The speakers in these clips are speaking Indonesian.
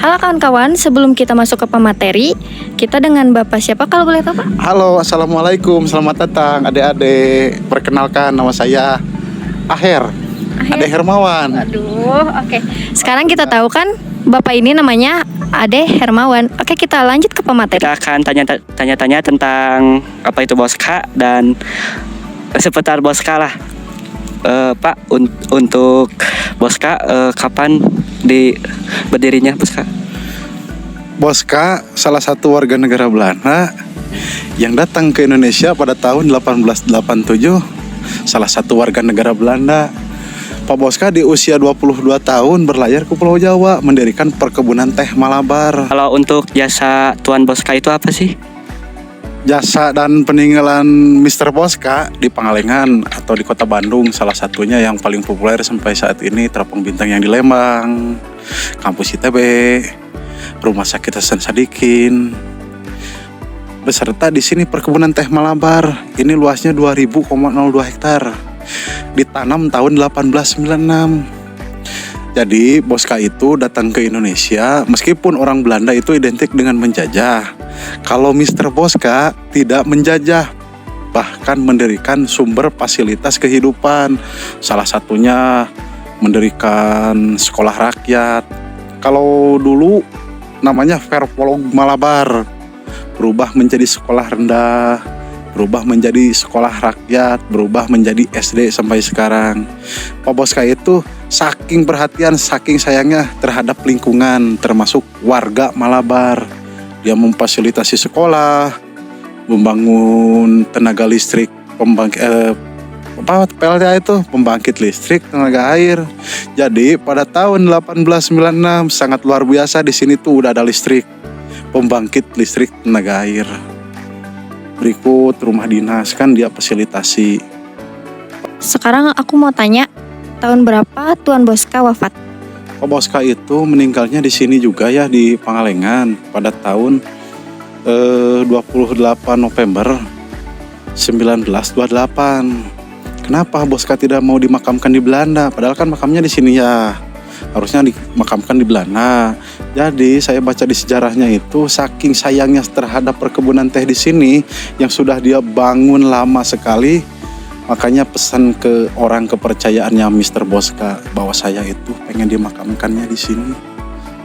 Halo kawan-kawan, sebelum kita masuk ke pemateri, kita dengan Bapak siapa kalau boleh tahu Pak? Halo, assalamualaikum, selamat datang adik-adik. Perkenalkan, nama saya Aher. Ade Hermawan. Aduh, oke. Sekarang kita tahu kan Bapak ini namanya Ade Hermawan. Oke, kita lanjut ke pemateri. Kita akan tanya-tanya tentang apa itu Boska dan seputar Boska lah. Pak, untuk Boska kapan berdirinya Boska? Boska salah satu warga negara Belanda yang datang ke Indonesia pada tahun 1887. Salah satu warga negara Belanda. Pak Boska di usia 22 tahun berlayar ke Pulau Jawa mendirikan perkebunan teh Malabar. Kalau untuk jasa Tuan Boska itu apa sih? Jasa dan peninggalan Mr. Boska di Pangalengan atau di Kota Bandung, salah satunya yang paling populer sampai saat ini Terapung Bintang yang di Lembang, Kampus ITB, Rumah Sakit Hasan Sadikin, beserta di sini perkebunan teh Malabar. Ini luasnya 2000,02 hektar. Ditanam tahun 1896. Jadi Boska itu datang ke Indonesia meskipun orang Belanda itu identik dengan menjajah. Kalau Mr. Boska tidak menjajah, bahkan mendirikan sumber fasilitas kehidupan. Salah satunya mendirikan sekolah rakyat. Kalau dulu namanya Verpolog Malabar, berubah menjadi sekolah rendah, berubah menjadi sekolah rakyat, berubah menjadi SD sampai sekarang. Pak Boska itu saking perhatian, saking sayangnya terhadap lingkungan, termasuk warga Malabar. Dia memfasilitasi sekolah, membangun tenaga listrik, PLTA itu pembangkit listrik tenaga air. Jadi pada tahun 1896 sangat luar biasa, di sini tuh udah ada listrik, pembangkit listrik tenaga air. Berikut rumah dinas kan dia fasilitasi. Sekarang aku mau tanya, tahun berapa Tuan Boska wafat? Pak Boska itu meninggalnya di sini juga ya, di Pangalengan pada tahun 28 November 1928. Kenapa Boska tidak mau dimakamkan di Belanda? Padahal kan makamnya di sini ya. Harusnya dimakamkan di Belanda. Jadi saya baca di sejarahnya itu saking sayangnya terhadap perkebunan teh di sini yang sudah dia bangun lama sekali, makanya pesan ke orang kepercayaannya Mr. Boska bahwa saya itu pengen dimakamkannya di sini.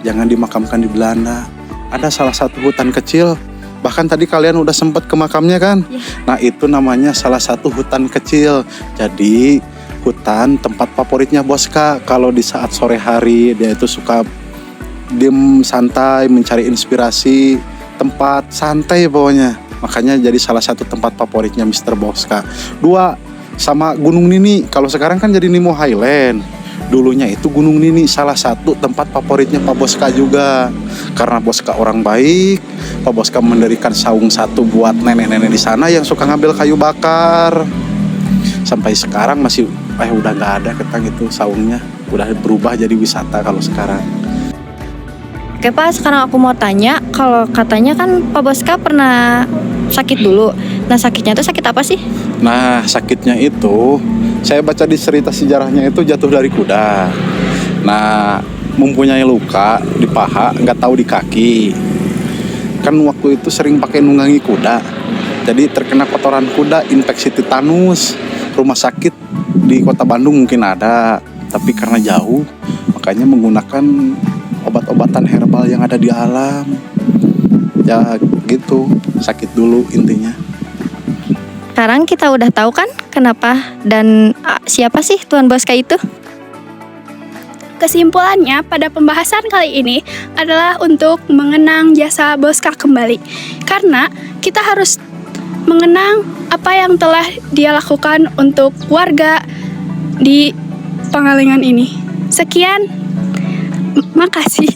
Jangan dimakamkan di Belanda. Ada salah satu hutan kecil, bahkan tadi kalian udah sempat ke makamnya kan? Ya. Nah itu namanya salah satu hutan kecil. Jadi hutan tempat favoritnya Boska. Kalau di saat sore hari dia itu suka diem santai, mencari inspirasi, tempat santai pokoknya. Makanya jadi salah satu tempat favoritnya Mr. Boska. Dua sama Gunung Nini. Kalau sekarang kan jadi Nemo Highland. Dulunya itu Gunung Nini salah satu tempat favoritnya Pak Boska juga. Karena Boska orang baik, Pak Boska mendirikan saung satu buat nenek-nenek di sana yang suka ngambil kayu bakar. Sampai sekarang masih udah nggak ada ketang itu saungnya, udah berubah jadi wisata kalau sekarang. Oke Pak, sekarang aku mau tanya, kalau katanya kan Pak Boska pernah sakit dulu. Nah sakitnya itu sakit apa sih? Nah sakitnya itu, saya baca di cerita sejarahnya itu jatuh dari kuda. Nah mempunyai luka di paha, nggak tahu di kaki. Kan waktu itu sering pakai nunggangi kuda, jadi terkena kotoran kuda, infeksi tetanus. Rumah sakit di Kota Bandung mungkin ada, tapi karena jauh, makanya menggunakan obat-obatan herbal yang ada di alam. Ya gitu, sakit dulu intinya. Sekarang kita udah tahu kan kenapa dan siapa sih Tuan Boska itu? Kesimpulannya pada pembahasan kali ini adalah untuk mengenang jasa Boska kembali. Karena kita harus mengenang apa yang telah dia lakukan untuk warga di Pangalengan ini. Sekian, makasih.